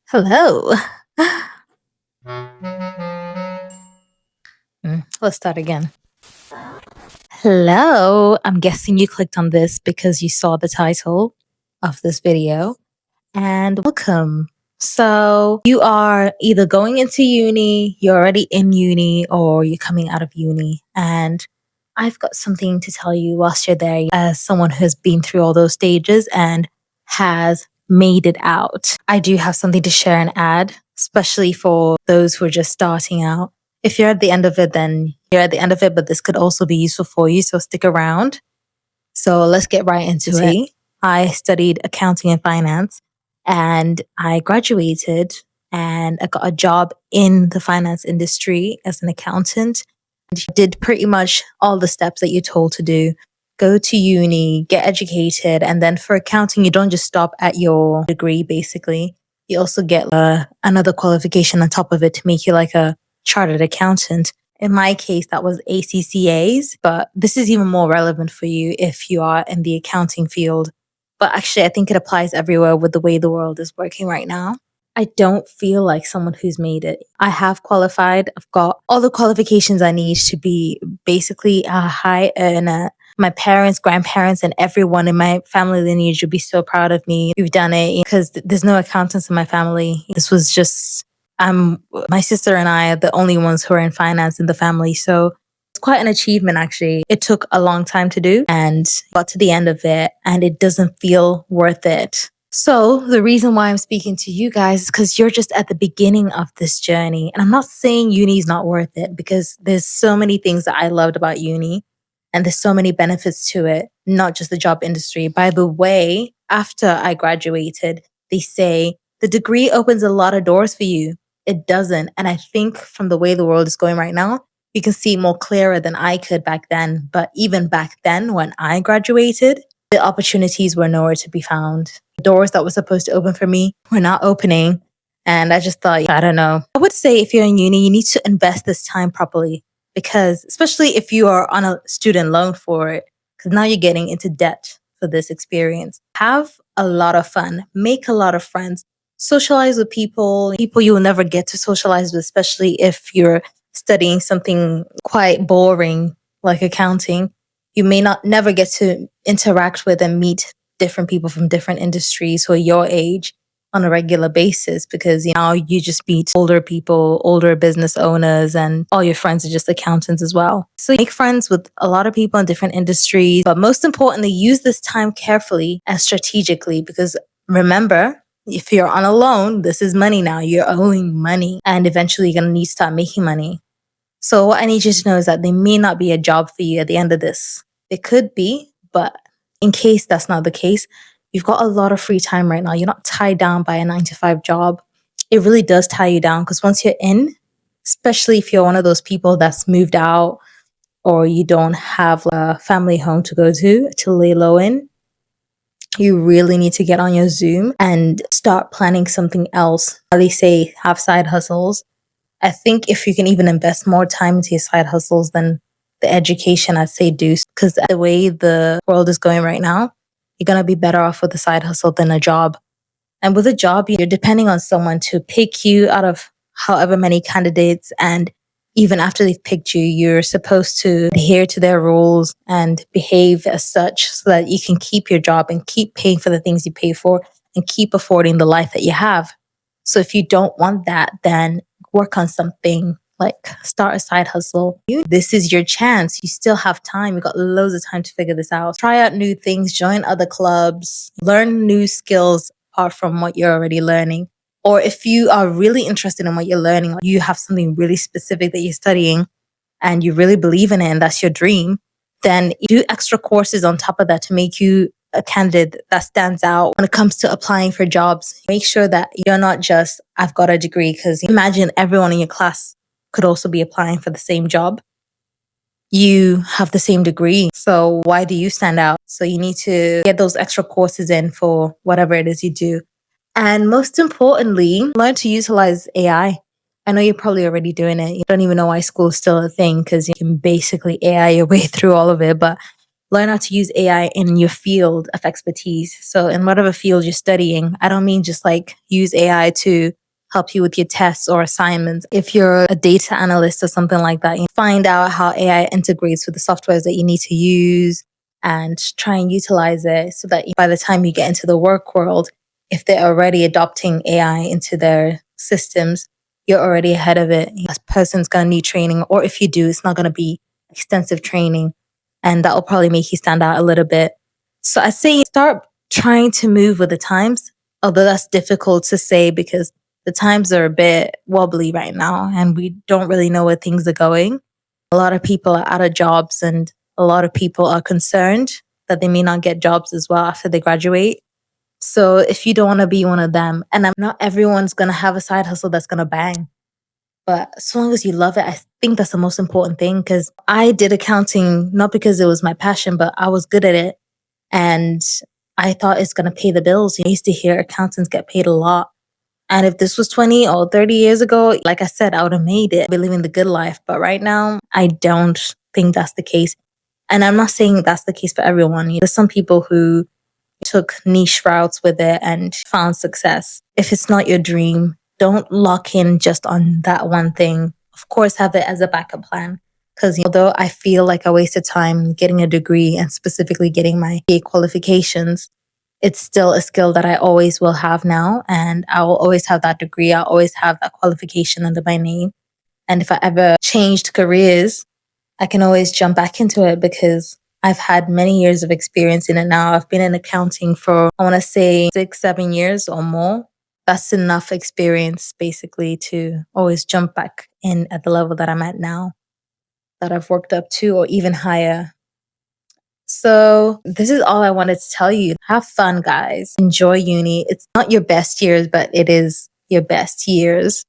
Hello. Let's start again. Hello. I'm guessing you clicked on this because you saw the title of this video. And welcome. So, you are either going into uni, you're already in uni, or you're coming out of uni. And I've got something to tell you whilst you're there, as someone who's been through all those stages and has made it out. I do have something to share and add, especially for those who are just starting out. If you're at the end of it, then you're at the end of it, but this could also be useful for you. So stick around. So let's get right into it. I studied accounting and finance and I graduated and I got a job in the finance industry as an accountant. Did pretty much all the steps that you're told to do. Go to uni, get educated, and then for accounting, you don't just stop at your degree, basically. You also get another qualification on top of it to make you like a chartered accountant. In my case, that was ACCAs, but this is even more relevant for you if you are in the accounting field. But actually, I think it applies everywhere with the way the world is working right now. I don't feel like someone who's made it. I have qualified. I've got all the qualifications I need to be basically a high earner. My parents, grandparents, and everyone in my family lineage would be so proud of me. You've done it because there's no accountants in my family. This was just, my sister and I are the only ones who are in finance in the family. So it's quite an achievement, actually. It took a long time to do and got to the end of it, and it doesn't feel worth it. So the reason why I'm speaking to you guys is because you're just at the beginning of this journey. And I'm not saying uni is not worth it, because there's so many things that I loved about uni and there's so many benefits to it, not just the job industry. By the way, after I graduated, they say the degree opens a lot of doors for you. It doesn't. And I think from the way the world is going right now, you can see more clearer than I could back then. But even back then, when I graduated, the opportunities were nowhere to be found. The doors that were supposed to open for me were not opening. And I just thought, I don't know. I would say if you're in uni, you need to invest this time properly, because especially if you are on a student loan for it, because now you're getting into debt for this experience. Have a lot of fun, make a lot of friends, socialize with people you will never get to socialize with, especially if you're studying something quite boring like accounting. You may not never get to interact with and meet different people from different industries who are your age on a regular basis, because now you just meet older people, older business owners, and all your friends are just accountants as well. So make friends with a lot of people in different industries, but most importantly, use this time carefully and strategically, because remember, if you're on a loan, this is money now. You're owing money, and eventually you're going to need to start making money. So what I need you to know is that there may not be a job for you at the end of this. It could be, but in case that's not the case, you've got a lot of free time right now. You're not tied down by a 9 to 5 job. It really does tie you down, because once you're in, especially if you're one of those people that's moved out or you don't have a family home to go to lay low in, you really need to get on your Zoom and start planning something else. They say have side hustles. I think if you can even invest more time into your side hustles than the education, I'd say do, because the way the world is going right now, you're going to be better off with a side hustle than a job. And with a job, you're depending on someone to pick you out of however many candidates. And even after they've picked you, you're supposed to adhere to their rules and behave as such so that you can keep your job and keep paying for the things you pay for and keep affording the life that you have. So if you don't want that, then work on something, like start a side hustle. This is your chance. You still have time. You've got loads of time to figure this out. Try out new things, join other clubs, learn new skills apart from what you're already learning. Or if you are really interested in what you're learning, you have something really specific that you're studying and you really believe in it and that's your dream, then do extra courses on top of that to make you a candidate that stands out when it comes to applying for jobs. Make sure that you're not just, I've got a degree, because imagine everyone in your class could also be applying for the same job. You have the same degree, so why do you stand out? So you need to get those extra courses in for whatever it is you do. And most importantly, learn to utilize AI. I know you're probably already doing it. You don't even know why school is still a thing, because you can basically AI your way through all of it, but learn how to use AI in your field of expertise. So in whatever field you're studying, I don't mean just like use AI to help you with your tests or assignments. If you're a data analyst or something like that, you find out how AI integrates with the softwares that you need to use and try and utilize it so that by the time you get into the work world, if they're already adopting AI into their systems, you're already ahead of it. That person's going to need training, or if you do, it's not going to be extensive training. And that will probably make you stand out a little bit. So I say start trying to move with the times, although that's difficult to say because the times are a bit wobbly right now and we don't really know where things are going. A lot of people are out of jobs and a lot of people are concerned that they may not get jobs as well after they graduate. So if you don't want to be one of them, and not everyone's going to have a side hustle that's going to bang. But as long as you love it, I think that's the most important thing because I did accounting not because it was my passion, but I was good at it. And I thought it's going to pay the bills. I used to hear accountants get paid a lot. And if this was 20 or 30 years ago, like I said, I would have made it, be living the good life. But right now, I don't think that's the case. And I'm not saying that's the case for everyone. There's some people who took niche routes with it and found success. If it's not your dream, don't lock in just on that one thing. Of course, have it as a backup plan. Because although I feel like I wasted time getting a degree and specifically getting my BA qualifications, it's still a skill that I always will have now. And I will always have that degree. I'll always have that qualification under my name. And if I ever changed careers, I can always jump back into it because I've had many years of experience in it now. I've been in accounting for, I want to say 6-7 years or more. That's enough experience basically to always jump back in at the level that I'm at now, that I've worked up to, or even higher. So this is all I wanted to tell you. Have fun, guys. Enjoy uni. It's not your best years, but it is your best years.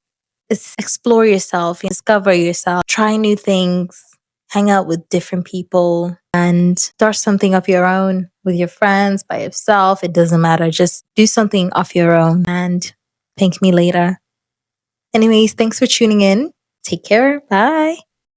It's explore yourself, discover yourself, try new things, hang out with different people, and start something of your own with your friends, by yourself. It doesn't matter. Just do something of your own and thank me later. Anyways, thanks for tuning in. Take care. Bye.